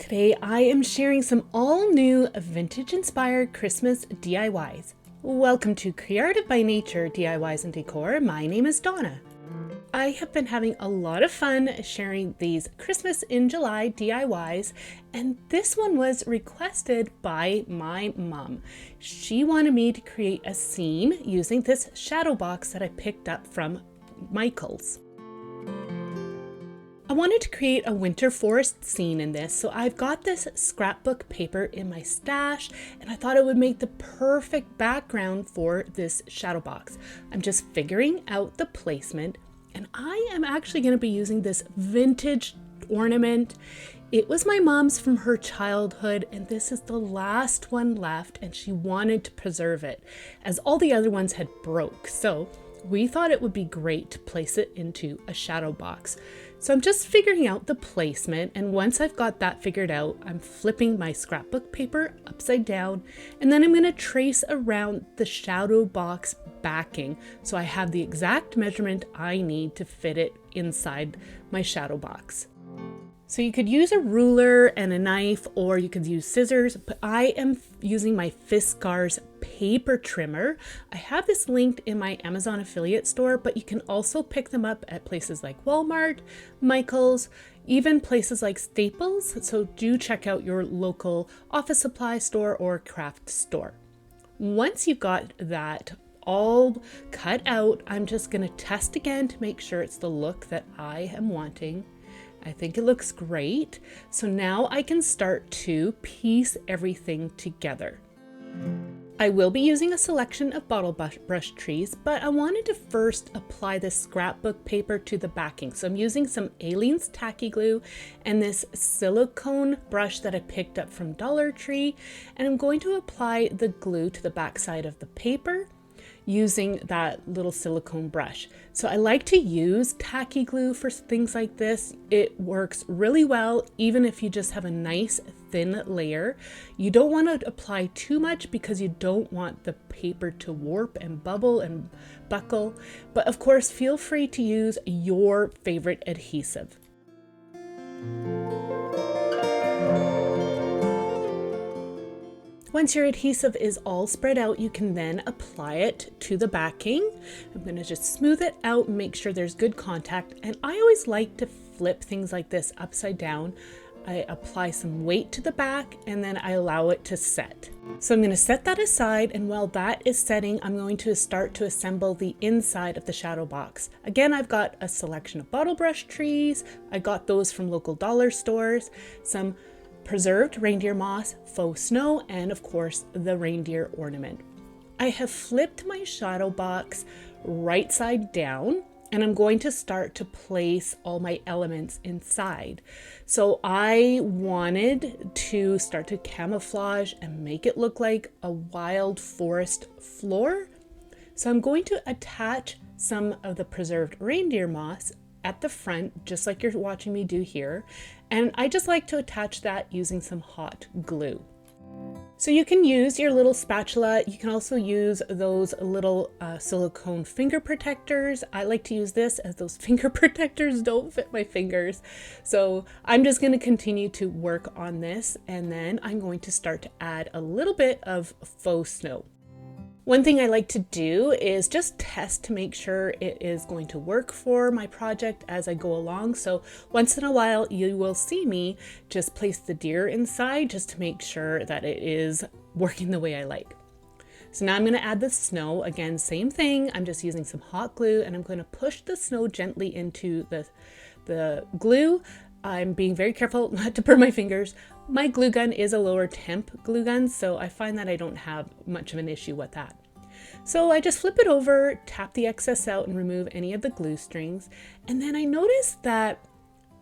Today I am sharing some all new vintage inspired Christmas DIYs. Welcome to CreArtive by Nature DIYs and Decor. My name is Donna. I have been having a lot of fun sharing these Christmas in July DIYs, and this one was requested by my mom. She wanted me to create a scene using this shadow box that I picked up from Michael's. I wanted to create a winter forest scene in this, so I've got this scrapbook paper in my stash, and I thought it would make the perfect background for this shadow box. I'm just figuring out the placement, and I am actually going to be using this vintage ornament. It was my mom's from her childhood, and this is the last one left, and she wanted to preserve it as all the other ones had broke. So we thought it would be great to place it into a shadow box. So I'm just figuring out the placement, and once I've got that figured out, I'm flipping my scrapbook paper upside down, and then I'm going to trace around the shadow box backing so I have the exact measurement I need to fit it inside my shadow box. So you could use a ruler and a knife, or you could use scissors, but I am using my Fiskars paper trimmer. I have this linked in my Amazon affiliate store, but you can also pick them up at places like Walmart, Michael's, even places like Staples. So do check out your local office supply store or craft store. Once you've got that all cut out, I'm just going to test again to make sure it's the look that I am wanting. I think it looks great. So now I can start to piece everything together. I will be using a selection of bottle brush trees, but I wanted to first apply this scrapbook paper to the backing. So I'm using some Aleene's tacky glue and this silicone brush that I picked up from Dollar Tree, and I'm going to apply the glue to the back side of the paper using that little silicone brush. So I like to use tacky glue for things like this. It works really well even if you just have a nice thin layer. You don't want to apply too much because you don't want the paper to warp and bubble and buckle. But of course, feel free to use your favorite adhesive. Once your adhesive is all spread out, you can then apply it to the backing. I'm going to just smooth it out and make sure there's good contact. And I always like to flip things like this upside down. I apply some weight to the back and then I allow it to set. So I'm going to set that aside, and while that is setting, I'm going to start to assemble the inside of the shadow box. Again, I've got a selection of bottle brush trees. I got those from local dollar stores, some preserved reindeer moss, faux snow, and of course the reindeer ornament. I have flipped my shadow box right side down, and I'm going to start to place all my elements inside. So I wanted to start to camouflage and make it look like a wild forest floor. So I'm going to attach some of the preserved reindeer moss at the front, just like you're watching me do here. And I just like to attach that using some hot glue. So you can use your little spatula. You can also use those little silicone finger protectors. I like to use this as those finger protectors don't fit my fingers. So I'm just going to continue to work on this, and then I'm going to start to add a little bit of faux snow. One thing I like to do is just test to make sure it is going to work for my project as I go along. So once in a while you will see me just place the deer inside just to make sure that it is working the way I like. So now I'm going to add the snow. Again, same thing. I'm just using some hot glue, and I'm going to push the snow gently into the glue. I'm being very careful not to burn my fingers. My glue gun is a lower temp glue gun, so I find that I don't have much of an issue with that. So I just flip it over, tap the excess out, and remove any of the glue strings. And then I noticed that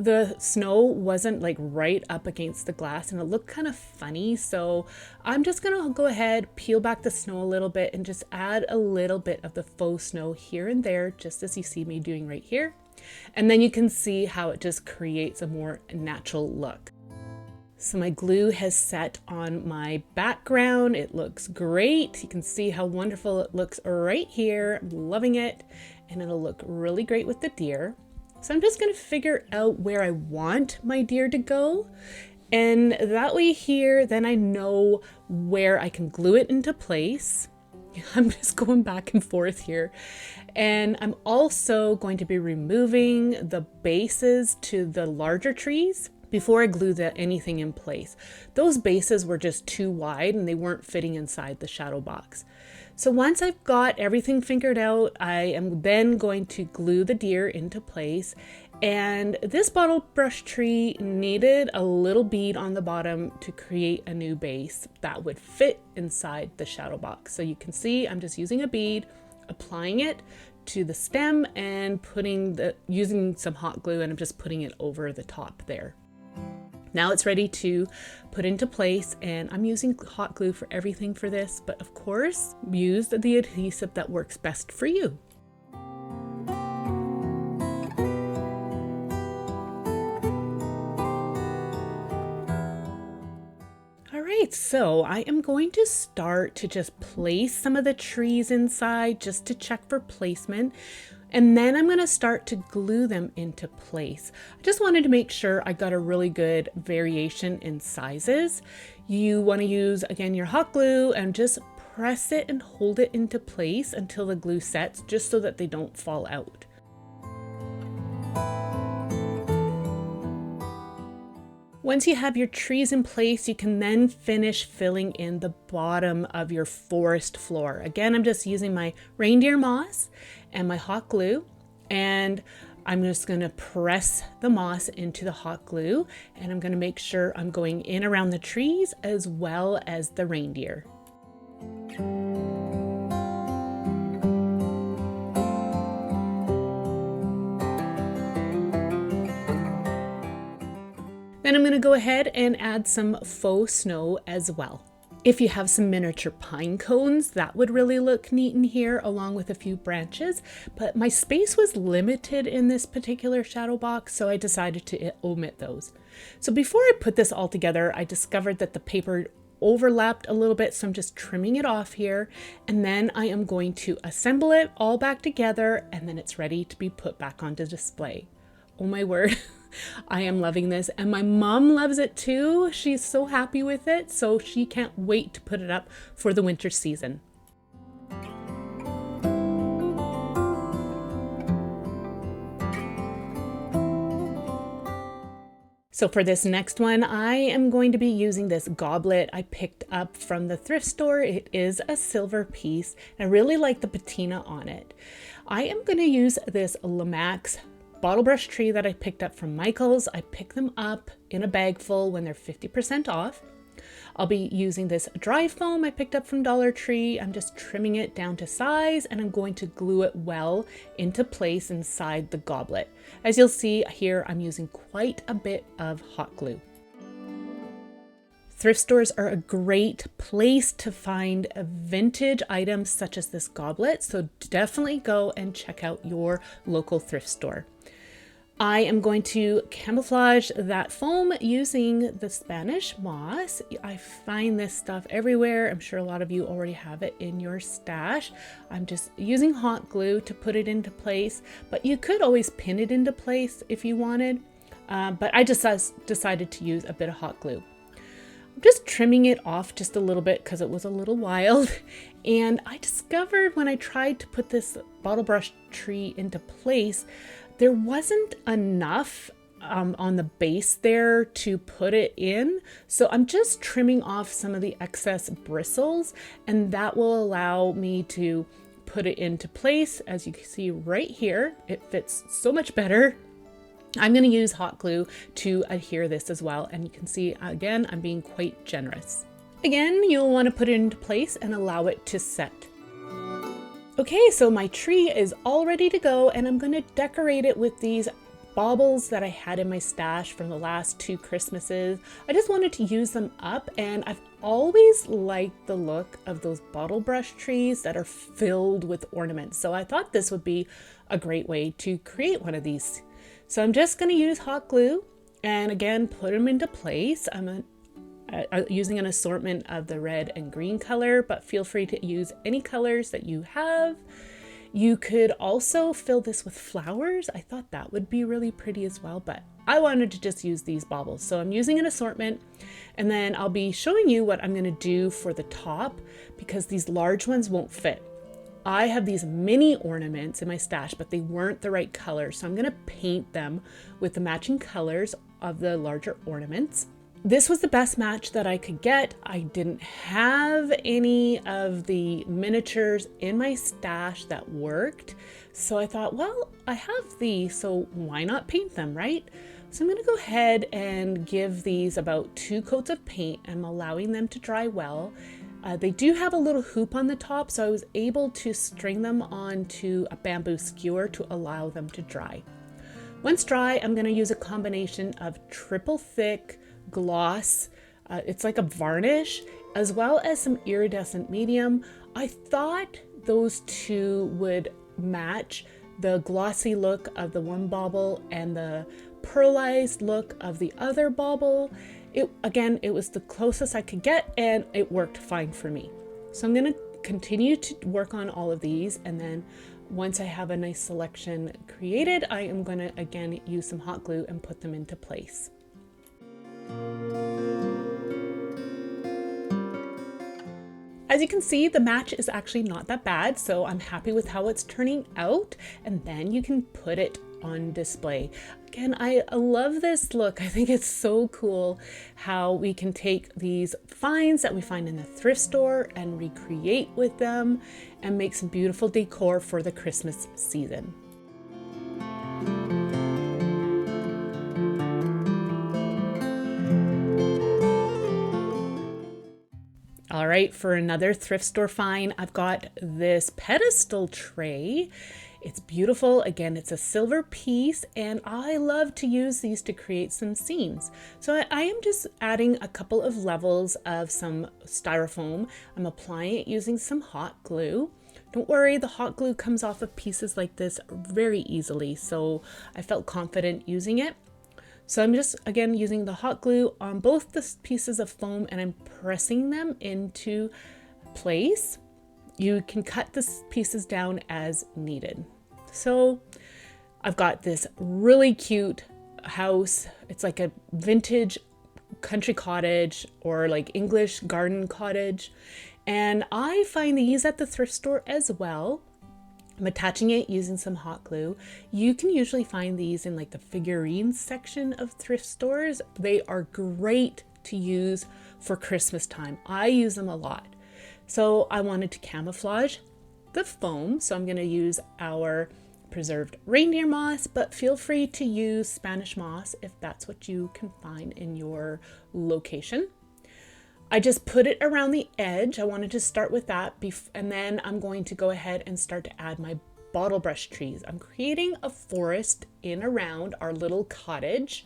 the snow wasn't like right up against the glass, and it looked kind of funny. So I'm just gonna go ahead, peel back the snow a little bit, and just add a little bit of the faux snow here and there, just as you see me doing right here. And then you can see how it just creates a more natural look. So my glue has set on my background. It looks great. You can see how wonderful it looks right here. I'm loving it, and it'll look really great with the deer. So I'm just going to figure out where I want my deer to go. And that way here, then I know where I can glue it into place. I'm just going back and forth here. And I'm also going to be removing the bases to the larger trees before I glue anything in place. Those bases were just too wide and they weren't fitting inside the shadow box. So once I've got everything figured out, I am then going to glue the deer into place. And this bottle brush tree needed a little bead on the bottom to create a new base that would fit inside the shadow box. So you can see I'm just using a bead, applying it to the stem and using some hot glue, and I'm just putting it over the top there. Now it's ready to put into place, and I'm using hot glue for everything for this, but of course, use the adhesive that works best for you. Alright, so I am going to start to just place some of the trees inside just to check for placement. And then I'm going to start to glue them into place. I just wanted to make sure I got a really good variation in sizes. You want to use, again, your hot glue and just press it and hold it into place until the glue sets, just so that they don't fall out. Once you have your trees in place, you can then finish filling in the bottom of your forest floor. Again, I'm just using my reindeer moss and my hot glue, and I'm just going to press the moss into the hot glue, and I'm going to make sure I'm going in around the trees as well as the reindeer. Then I'm going to go ahead and add some faux snow as well. If you have some miniature pine cones, that would really look neat in here, along with a few branches, but my space was limited in this particular shadow box, so I decided to omit those. So before I put this all together, I discovered that the paper overlapped a little bit, so I'm just trimming it off here, and then I am going to assemble it all back together, and then it's ready to be put back onto display. Oh my word. I am loving this, and my mom loves it too. She's so happy with it, so she can't wait to put it up for the winter season. So for this next one, I am going to be using this goblet I picked up from the thrift store. It is a silver piece. I really like the patina on it. I am going to use this Lamax bottle brush tree that I picked up from Michael's. I pick them up in a bag full when they're 50% off. I'll be using this dry foam I picked up from Dollar Tree. I'm just trimming it down to size, and I'm going to glue it well into place inside the goblet. As you'll see here, I'm using quite a bit of hot glue. Thrift stores are a great place to find vintage items such as this goblet, so definitely go and check out your local thrift store. I am going to camouflage that foam using the Spanish moss. I find this stuff everywhere. I'm sure a lot of you already have it in your stash. I'm just using hot glue to put it into place, but you could always pin it into place if you wanted, but I just decided to use a bit of hot glue. I'm just trimming it off just a little bit because it was a little wild, and I discovered when I tried to put this bottle brush tree into place, there wasn't enough on the base there to put it in. So I'm just trimming off some of the excess bristles, and that will allow me to put it into place. As you can see right here, it fits so much better. I'm going to use hot glue to adhere this as well. And you can see, again, I'm being quite generous. Again, you'll want to put it into place and allow it to set. Okay, so my tree is all ready to go, and I'm going to decorate it with these baubles that I had in my stash from the last 2 Christmases. I just wanted to use them up, and I've always liked the look of those bottle brush trees that are filled with ornaments. So I thought this would be a great way to create one of these. So I'm just going to use hot glue and again put them into place. I'm using an assortment of the red and green color, but feel free to use any colors that you have. You could also fill this with flowers. I thought that would be really pretty as well, but I wanted to just use these baubles. So I'm using an assortment, and then I'll be showing you what I'm gonna do for the top because these large ones won't fit. I have these mini ornaments in my stash, but they weren't the right color. So I'm gonna paint them with the matching colors of the larger ornaments. This was the best match that I could get. I didn't have any of the miniatures in my stash that worked. So I thought, well, I have these, so why not paint them, right? So I'm gonna go ahead and give these about 2 coats of paint. I'm allowing them to dry well. They do have a little hoop on the top, so I was able to string them onto a bamboo skewer to allow them to dry. Once dry, I'm gonna use a combination of triple thick gloss, it's like a varnish, as well as some iridescent medium. I thought those two would match the glossy look of the one bauble and the pearlized look of the other bauble. Again, it was the closest I could get and it worked fine for me. So I'm gonna continue to work on all of these, and then once I have a nice selection created, I am gonna again use some hot glue and put them into place. As you can see, the match is actually not that bad, so I'm happy with how it's turning out, and then you can put it on display. Again, I love this look. I think it's so cool how we can take these finds that we find in the thrift store and recreate with them and make some beautiful decor for the Christmas season. All right, for another thrift store find, I've got this pedestal tray. It's beautiful. Again, it's a silver piece, and I love to use these to create some scenes. So I am just adding a couple of levels of some styrofoam. I'm applying it using some hot glue. Don't worry, the hot glue comes off of pieces like this very easily, so I felt confident using it. So I'm just, again, using the hot glue on both the pieces of foam, and I'm pressing them into place. You can cut the pieces down as needed. So I've got this really cute house. It's like a vintage country cottage or like English garden cottage. And I find these at the thrift store as well. I'm attaching it using some hot glue. You can usually find these in like the figurines section of thrift stores. They are great to use for Christmas time. I use them a lot. So I wanted to camouflage the foam. So I'm going to use our preserved reindeer moss, but feel free to use Spanish moss if that's what you can find in your location. I just put it around the edge. I wanted to start with that, and then I'm going to go ahead and start to add my bottle brush trees. I'm creating a forest in around our little cottage.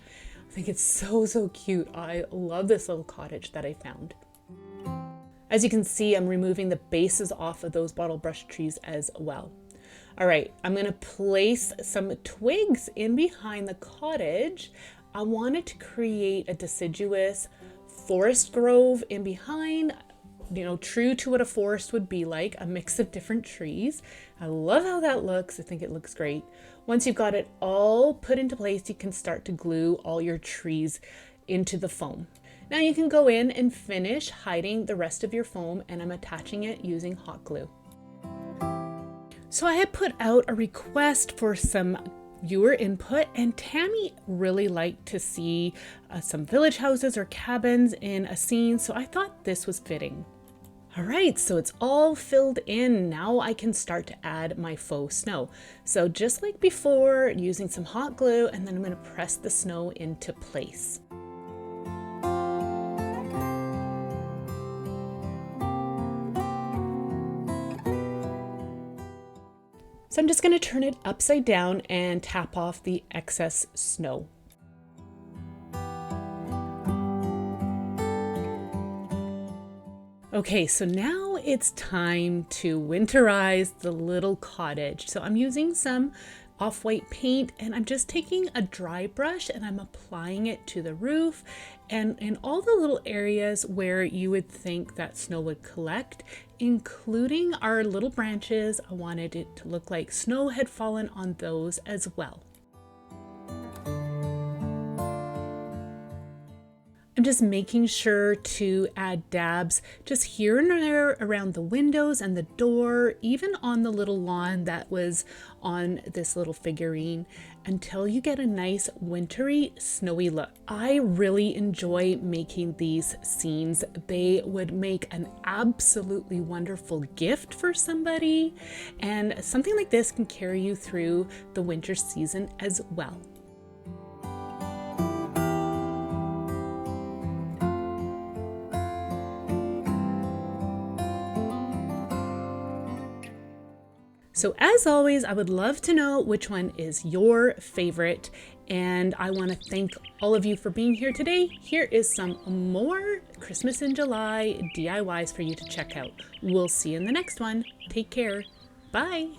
I think it's so cute. I love this little cottage that I found. As you can see, I'm removing the bases off of those bottle brush trees as well. All right, I'm gonna place some twigs in behind the cottage. I wanted to create a deciduous forest grove in behind, you know, true to what a forest would be like, a mix of different trees. I love how that looks. I think it looks great. Once you've got it all put into place, you can start to glue all your trees into the foam. Now you can go in and finish hiding the rest of your foam, and I'm attaching it using hot glue. So I had put out a request for some viewer input, and Tammy really liked to see some village houses or cabins in a scene, so I thought this was fitting. All right, so it's all filled in. Now I can start to add my faux snow. So just like before, using some hot glue, and then I'm going to press the snow into place. So I'm just going to turn it upside down and tap off the excess snow. Okay, so now it's time to winterize the little cottage. So I'm using some off-white paint, and I'm just taking a dry brush and I'm applying it to the roof and in all the little areas where you would think that snow would collect, including our little branches. I wanted it to look like snow had fallen on those as well. I'm just making sure to add dabs just here and there around the windows and the door, even on the little lawn that was on this little figurine, until you get a nice wintry, snowy look. I really enjoy making these scenes. They would make an absolutely wonderful gift for somebody, and something like this can carry you through the winter season as well. So as always, I would love to know which one is your favorite, and I want to thank all of you for being here today. Here is some more Christmas in July DIYs for you to check out. We'll see you in the next one. Take care. Bye.